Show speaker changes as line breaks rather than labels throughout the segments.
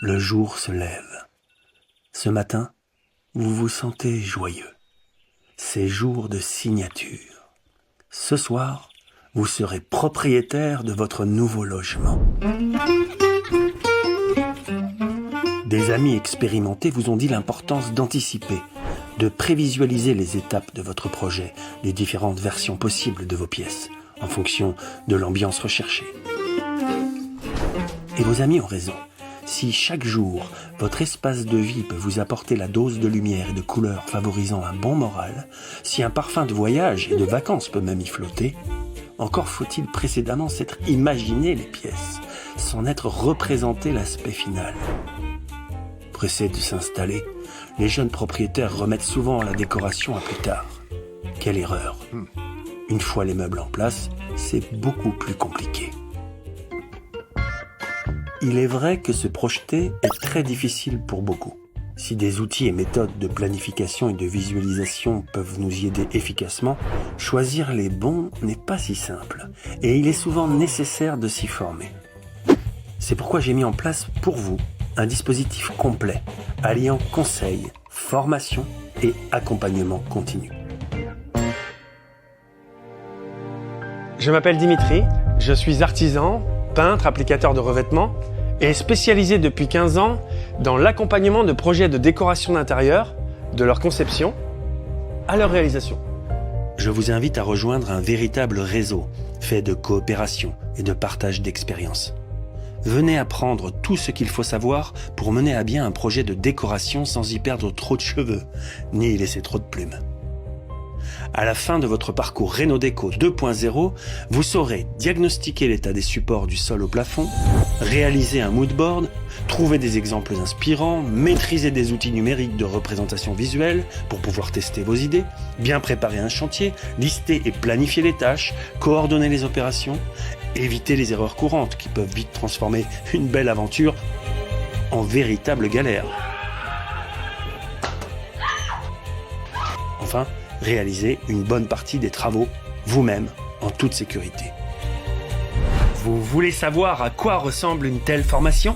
Le jour se lève. Ce matin, vous vous sentez joyeux. C'est jour de signature. Ce soir, vous serez propriétaire de votre nouveau logement. Des amis expérimentés vous ont dit l'importance d'anticiper, de prévisualiser les étapes de votre projet, les différentes versions possibles de vos pièces, en fonction de l'ambiance recherchée. Et vos amis ont raison. Si chaque jour, votre espace de vie peut vous apporter la dose de lumière et de couleurs favorisant un bon moral, si un parfum de voyage et de vacances peut même y flotter, encore faut-il précédemment s'être imaginé les pièces, s'en être représenté l'aspect final. Pressés de s'installer, les jeunes propriétaires remettent souvent la décoration à plus tard. Quelle erreur! Une fois les meubles en place, c'est beaucoup plus compliqué. Il est vrai que se projeter est très difficile pour beaucoup. Si des outils et méthodes de planification et de visualisation peuvent nous y aider efficacement, choisir les bons n'est pas si simple, et il est souvent nécessaire de s'y former. C'est pourquoi j'ai mis en place pour vous un dispositif complet, alliant conseils, formation et accompagnement continu.
Je m'appelle Dimitri, je suis artisan, peintre, applicateur de revêtements et spécialisé depuis 15 ans dans l'accompagnement de projets de décoration d'intérieur, de leur conception à leur réalisation.
Je vous invite à rejoindre un véritable réseau fait de coopération et de partage d'expériences. Venez apprendre tout ce qu'il faut savoir pour mener à bien un projet de décoration sans y perdre trop de cheveux, ni y laisser trop de plumes. À la fin de votre parcours Rénodéco 2.0, vous saurez diagnostiquer l'état des supports du sol au plafond, réaliser un moodboard, trouver des exemples inspirants, maîtriser des outils numériques de représentation visuelle pour pouvoir tester vos idées, bien préparer un chantier, lister et planifier les tâches, coordonner les opérations, éviter les erreurs courantes qui peuvent vite transformer une belle aventure en véritable galère. Enfin, réaliser une bonne partie des travaux vous-même en toute sécurité. Vous voulez savoir à quoi ressemble une telle formation ?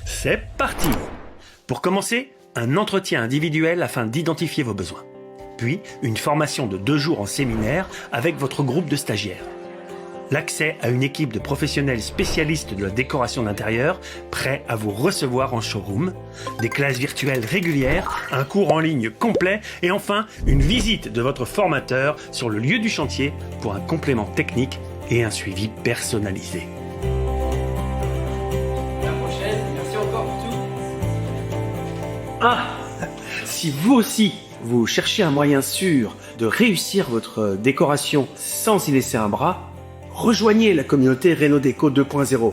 C'est parti ! Pour commencer, un entretien individuel afin d'identifier vos besoins. Puis, une formation de 2 jours en séminaire avec votre groupe de stagiaires. L'accès à une équipe de professionnels spécialistes de la décoration d'intérieur, prêts à vous recevoir en showroom, des classes virtuelles régulières, un cours en ligne complet et enfin une visite de votre formateur sur le lieu du chantier pour un complément technique et un suivi personnalisé.
À la prochaine, merci encore pour tout.
Ah, si vous aussi, vous cherchez un moyen sûr de réussir votre décoration sans y laisser un bras, rejoignez la communauté Rénodéco 2.0.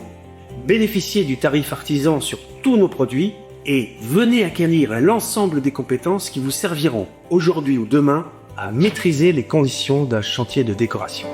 Bénéficiez du tarif artisan sur tous nos produits et venez acquérir l'ensemble des compétences qui vous serviront aujourd'hui ou demain à maîtriser les conditions d'un chantier de décoration.